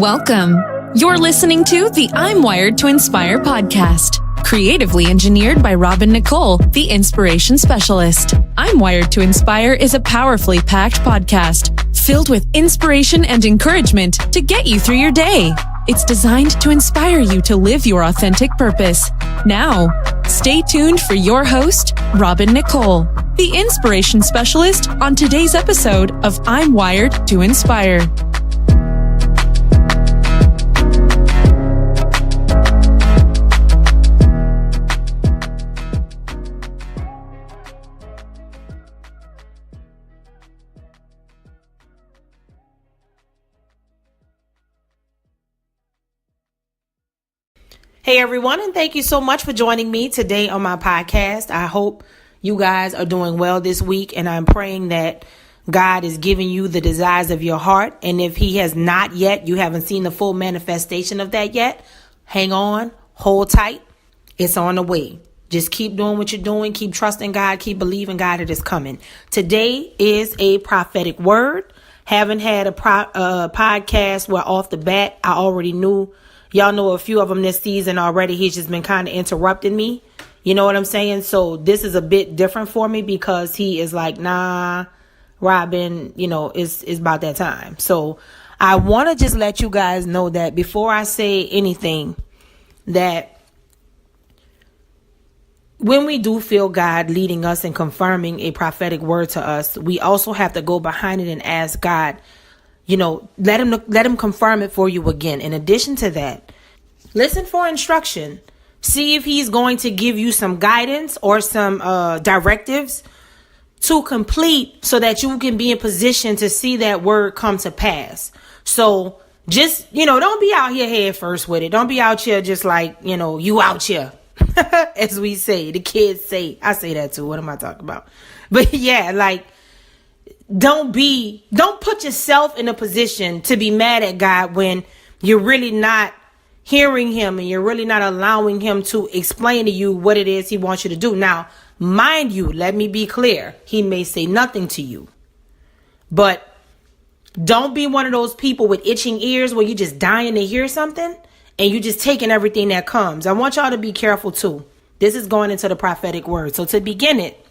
Welcome. You're listening to the I'm Wired to Inspire podcast, creatively engineered by Nicole, the inspiration specialist. I'm Wired to Inspire is a powerfully packed podcast filled with inspiration and encouragement to get you through your day. It's designed to inspire you to live your authentic purpose. Now, stay tuned for your host, Nicole, the inspiration specialist, on today's episode of I'm Wired to Inspire. Hey everyone, and thank you so much for joining me today on my podcast. I hope you guys are doing well this week, and I'm praying that God is giving you the desires of your heart. And if He has not yet, you haven't seen the full manifestation of that yet, hang on, hold tight. It's on the way. Just keep doing what you're doing. Keep trusting God. Keep believing God. It is coming. Today is a prophetic word. Haven't had a podcast where off the bat I already knew. Y'all know a few of them this season already. He's just been kind of interrupting me. You know what I'm saying? So this is a bit different for me because he is like, nah, Robin, it's about that time. So I want to just let you guys know that before I say anything, that when we do feel God leading us and confirming a prophetic word to us, we also have to go behind it and ask God, let him confirm it for you again. In addition to that, listen for instruction. See if he's going to give you some guidance or some directives to complete so that you can be in position to see that word come to pass. So just, don't be out here head first with it. Don't be out here just like, you out here, as we say, the kids say. I say that too. What am I talking about? But yeah, don't put yourself in a position to be mad at God when you're really not hearing him and you're really not allowing him to explain to you what it is he wants you to do. Now, mind you, let me be clear. He may say nothing to you, but don't be one of those people with itching ears where you're just dying to hear something and you're just taking everything that comes. I want y'all to be careful too. This is going into the prophetic word. So to begin it,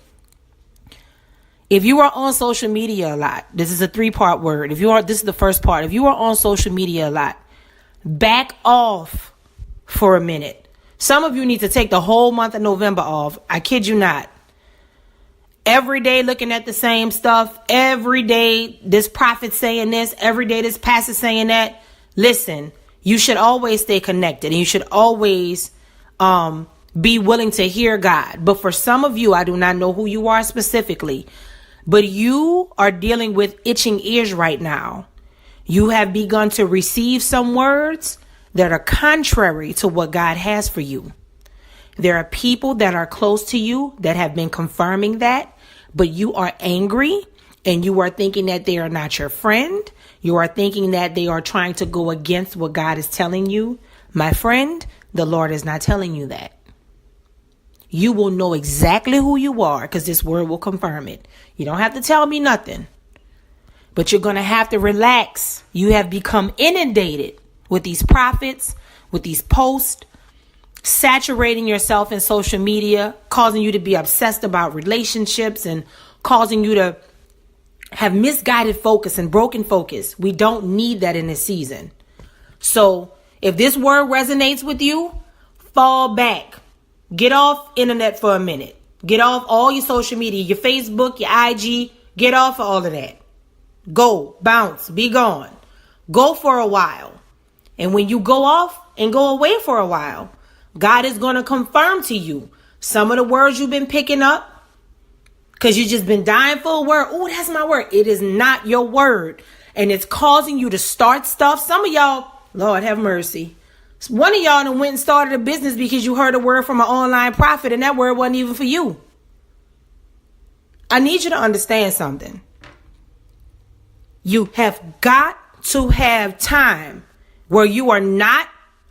if you are on social media a lot, this is a 3-part word. This is the first part. If you are on social media a lot, back off for a minute. Some of you need to take the whole month of November off. I kid you not. Every day looking at the same stuff. Every day this prophet saying this. Every day this pastor saying that. Listen, you should always stay connected. And you should always be willing to hear God. But for some of you, I do not know who you are specifically, but you are dealing with itching ears right now. You have begun to receive some words that are contrary to what God has for you. There are people that are close to you that have been confirming that, but you are angry and you are thinking that they are not your friend. You are thinking that they are trying to go against what God is telling you. My friend, the Lord is not telling you that. You will know exactly who you are because this word will confirm it. You don't have to tell me nothing, but you're going to have to relax. You have become inundated with these prophets, with these posts, saturating yourself in social media, causing you to be obsessed about relationships and causing you to have misguided focus and broken focus. We don't need that in this season. So if this word resonates with you, fall back. Get off internet for a minute. Get off all your social media, your Facebook, your IG. Get off of all of that. Go, bounce, be gone. Go for a while. And when you go off and go away for a while, God is going to confirm to you some of the words you've been picking up because you've just been dying for a word. Oh, that's my word. It is not your word. And it's causing you to start stuff. Some of y'all, Lord have mercy. One of y'all done went and started a business because you heard a word from an online prophet and that word wasn't even for you. I need you to understand something. You have got to have time where you are not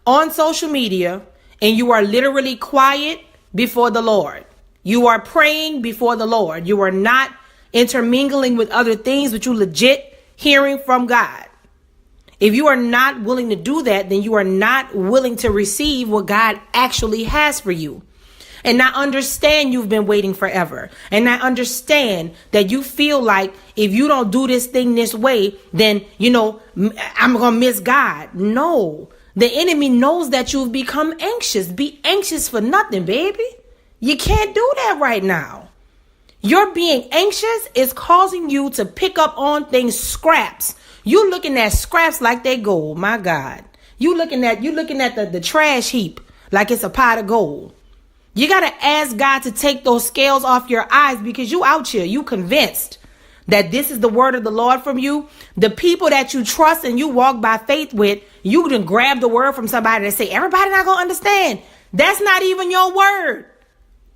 on social media and you are literally quiet before the Lord. You are praying before the Lord. You are not intermingling with other things, but you legit hearing from God. If you are not willing to do that, then you are not willing to receive what God actually has for you. And I understand you've been waiting forever. And I understand that you feel like if you don't do this thing this way, then, I'm going to miss God. No, the enemy knows that you've become anxious. Be anxious for nothing, baby. You can't do that right now. Your being anxious is causing you to pick up on things, scraps. You looking at scraps like they gold. My God. You looking at the trash heap like it's a pot of gold. You got to ask God to take those scales off your eyes because you out here. You convinced that this is the word of the Lord from you. The people that you trust and you walk by faith with, you can grab the word from somebody and say, everybody not going to understand. That's not even your word.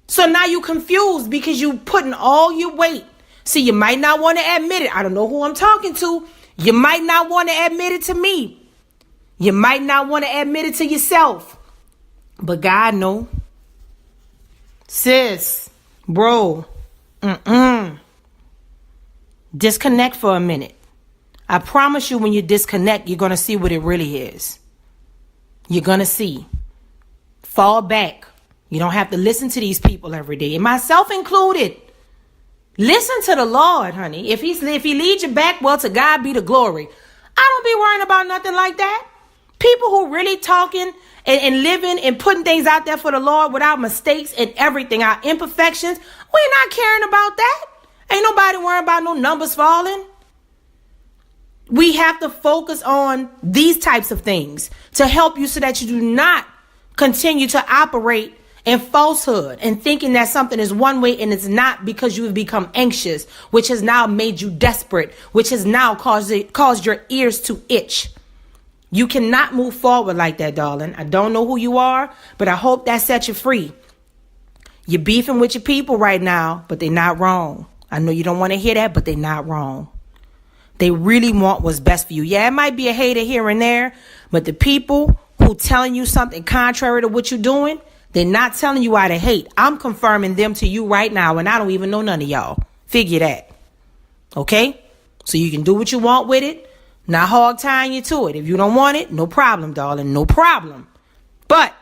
So now you confused because you putting all your weight. See, you might not want to admit it. I don't know who I'm talking to. You might not want to admit it to me. You might not want to admit it to yourself. But God knows. Sis, bro, disconnect for a minute. I promise you when you disconnect, you're going to see what it really is. You're going to see. Fall back. You don't have to listen to these people every day, and myself included. Listen to the Lord, honey. If he leads you back, well, to God be the glory. I don't be worrying about nothing like that. People who really talking and living and putting things out there for the Lord without mistakes and everything, our imperfections, we're not caring about that. Ain't nobody worrying about no numbers falling. We have to focus on these types of things to help you so that you do not continue to operate in falsehood and thinking that something is one way and it's not, because you have become anxious, which has now made you desperate, which has now caused your ears to itch. You cannot move forward like that, darling. I don't know who you are, but I hope that sets you free. You're beefing with your people right now, but they're not wrong. I know you don't want to hear that, but they're not wrong. They really want what's best for you. Yeah, it might be a hater here and there, but the people who telling you something contrary to what you're doing, they're not telling you out of hate. I'm confirming them to you right now, and I don't even know none of y'all. Figure that. Okay? So you can do what you want with it. Not hog tying you to it. If you don't want it, no problem, darling. No problem. But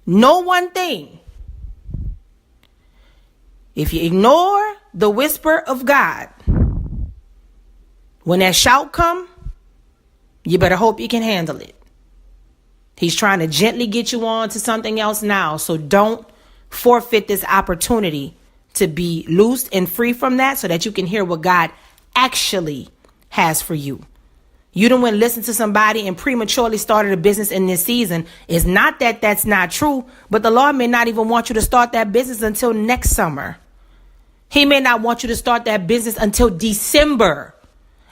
know one thing. If you ignore the whisper of God, when that shout come, you better hope you can handle it. He's trying to gently get you on to something else now. So don't forfeit this opportunity to be loosed and free from that so that you can hear what God actually has for you. You don't want to listen to somebody and prematurely started a business in this season. It's not that that's not true, but the Lord may not even want you to start that business until next summer. He may not want you to start that business until December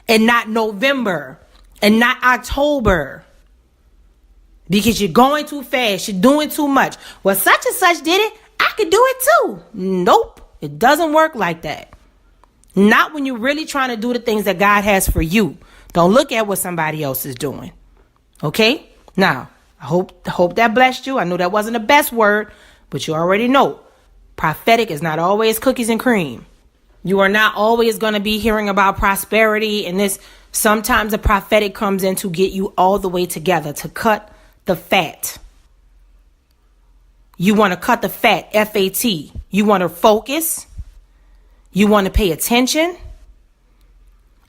and not November and not October, because you're going too fast. You're doing too much. Well, such and such did it. I could do it too. Nope. It doesn't work like that. Not when you're really trying to do the things that God has for you. Don't look at what somebody else is doing. Okay? Now, I hope that blessed you. I know that wasn't the best word, but you already know. Prophetic is not always cookies and cream. You are not always going to be hearing about prosperity and this. Sometimes the prophetic comes in to get you all the way together, to cut the fat. You want to cut the fat, F.A.T. You want to focus. You want to pay attention.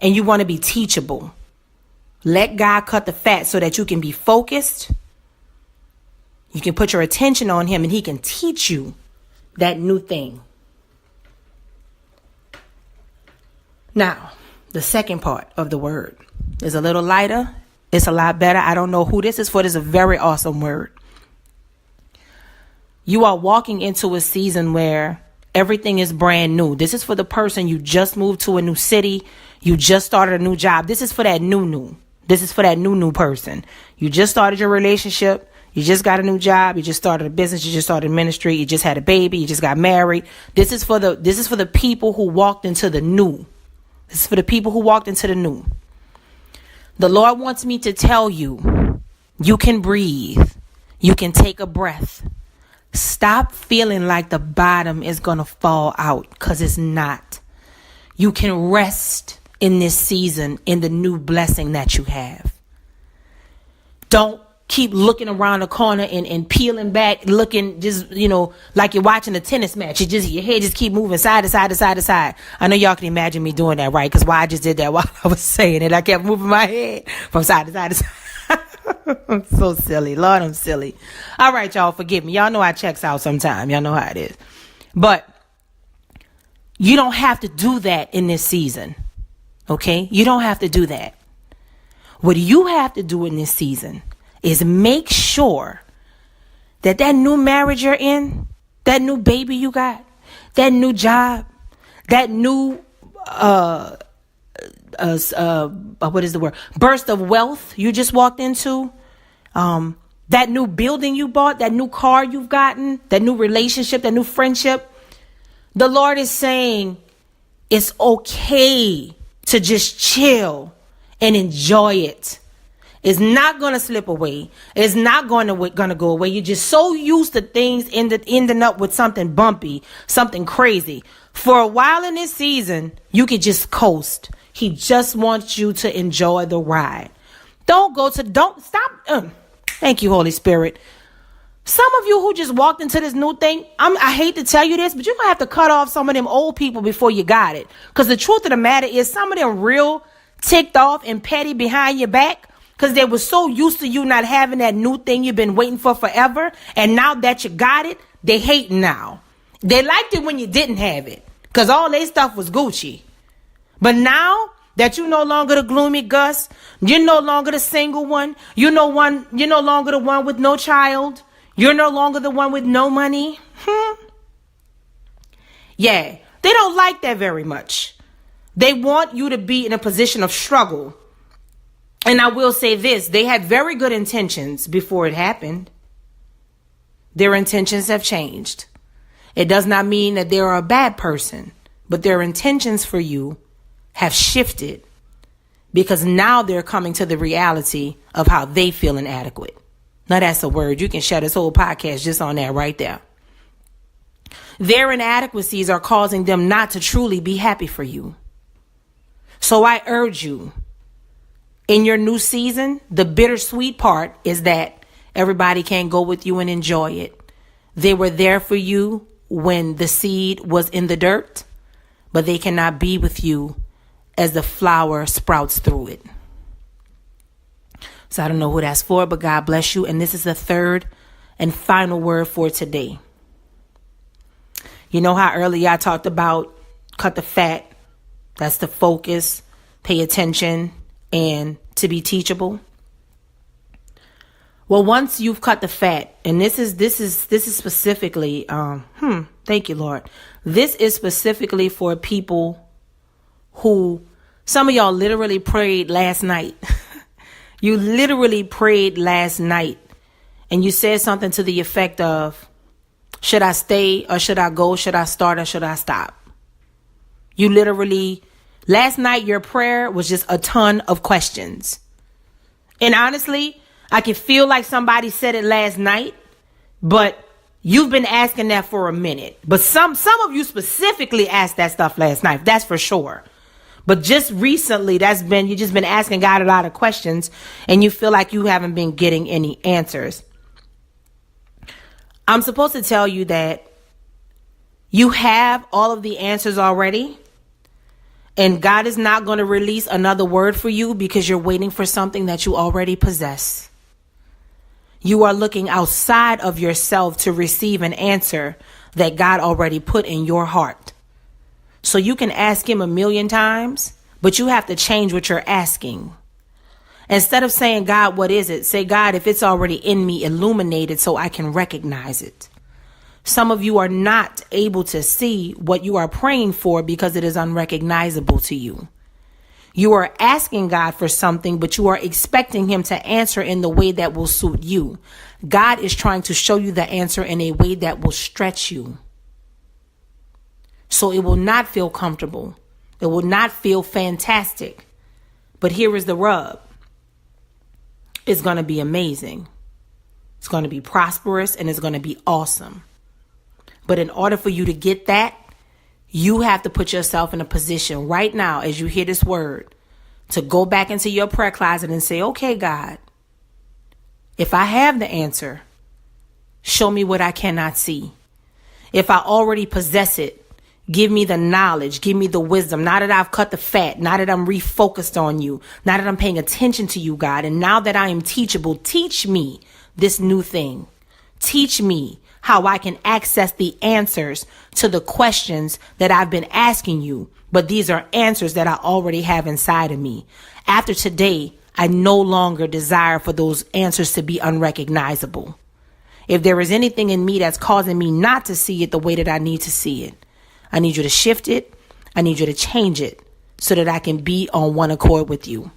And you want to be teachable. Let God cut the fat so that you can be focused. You can put your attention on him and he can teach you that new thing. Now, the second part of the word is a little lighter. It's a lot better. I don't know who this is for. This is a very awesome word. You are walking into a season where everything is brand new. This is for the person you just moved to a new city. You just started a new job. This is for that new. This is for that new person. You just started your relationship. You just got a new job. You just started a business. You just started ministry. You just had a baby. You just got married. This is for the people who walked into the new. This is for the people who walked into the new. The Lord wants me to tell you, you can breathe. You can take a breath. Stop feeling like the bottom is going to fall out, because it's not. You can rest in this season in the new blessing that you have. Don't keep looking around the corner and peeling back, looking just, like you're watching a tennis match. Your head just keep moving side to side to side to side. I know y'all can imagine me doing that, right? Because why I just did that while I was saying it. I kept moving my head from side to side to side. I'm so silly. Lord, I'm silly. All right, y'all, forgive me. Y'all know I checks out sometime. Y'all know how it is. But you don't have to do that in this season. Okay? You don't have to do that. What you have to do in this season is make sure that new marriage you're in, that new baby you got, that new job, that new what is the word? Burst of wealth you just walked into, that new building you bought, that new car you've gotten, that new relationship, that new friendship. The Lord is saying it's okay to just chill and enjoy it. It's not going to slip away. It's not going to go away. You're just so used to things ending up with something bumpy, something crazy. For a while in this season, you could just coast. He just wants you to enjoy the ride. Don't stop. Thank you, Holy Spirit. Some of you who just walked into this new thing, I hate to tell you this, but you're going to have to cut off some of them old people before you got it. Because the truth of the matter is some of them real ticked off and petty behind your back. Because they were so used to you not having that new thing you've been waiting for forever. And now that you got it, they hate now. They liked it when you didn't have it. Because all their stuff was Gucci. But now that you're no longer the gloomy Gus, you're no longer the single one. You're no longer the one with no child. You're no longer the one with no money. Yeah, they don't like that very much. They want you to be in a position of struggle. And I will say this, they had very good intentions before it happened. Their intentions have changed. It does not mean that they're a bad person, but their intentions for you have shifted because now they're coming to the reality of how they feel inadequate. Now that's a word. You can shut this whole podcast just on that right there. Their inadequacies are causing them not to truly be happy for you. So I urge you, in your new season, the bittersweet part is that everybody can't go with you and enjoy it. They were there for you when the seed was in the dirt, but they cannot be with you as the flower sprouts through it. So I don't know who that's for, but God bless you. And this is the third and final word for today. You know how earlier I talked about cut the fat. That's the focus, pay attention, and to be teachable. Well, once you've cut the fat, and this is specifically, thank you, Lord. This is specifically for people who, some of y'all literally prayed last night. You literally prayed last night and you said something to the effect of, should I stay or should I go? Should I start or should I stop? You literally, last night, your prayer was just a ton of questions. And honestly, I can feel like somebody said it last night, but you've been asking that for a minute. But some of you specifically asked that stuff last night. That's for sure. But just recently, you've just been asking God a lot of questions and you feel like you haven't been getting any answers. I'm supposed to tell you that you have all of the answers already. And God is not going to release another word for you because you're waiting for something that you already possess. You are looking outside of yourself to receive an answer that God already put in your heart. So you can ask him 1,000,000 times, but you have to change what you're asking. Instead of saying, God, what is it? Say, God, if it's already in me, illuminate it so I can recognize it. Some of you are not able to see what you are praying for because it is unrecognizable to you. You are asking God for something, but you are expecting him to answer in the way that will suit you. God is trying to show you the answer in a way that will stretch you. So it will not feel comfortable. It will not feel fantastic. But here is the rub. It's going to be amazing. It's going to be prosperous and it's going to be awesome. But in order for you to get that, you have to put yourself in a position right now as you hear this word to go back into your prayer closet and say, okay, God, If I have the answer, show me what I cannot see. If I already possess it, give me the knowledge, give me the wisdom. Now that I've cut the fat, now that I'm refocused on you, now that I'm paying attention to you, God, and now that I am teachable, teach me this new thing. Teach me how I can access the answers to the questions that I've been asking you, but these are answers that I already have inside of me. After today, I no longer desire for those answers to be unrecognizable. If there is anything in me that's causing me not to see it the way that I need to see it, I need you to shift it. I need you to change it so that I can be on one accord with you.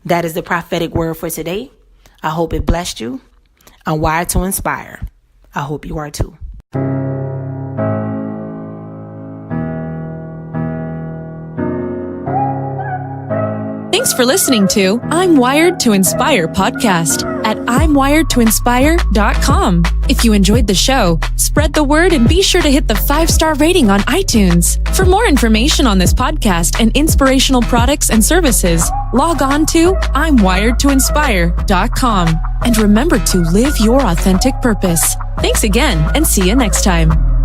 That is the prophetic word for today. I hope it blessed you. I'm wired to inspire. I hope you are too. Thanks for listening to I'm Wired to Inspire podcast at I'mWiredToInspire.com. If you enjoyed the show, spread the word and be sure to hit the 5-star rating on iTunes. For more information on this podcast and inspirational products and services, log on to I'mWiredToInspire.com. And remember to live your authentic purpose. Thanks again and see you next time.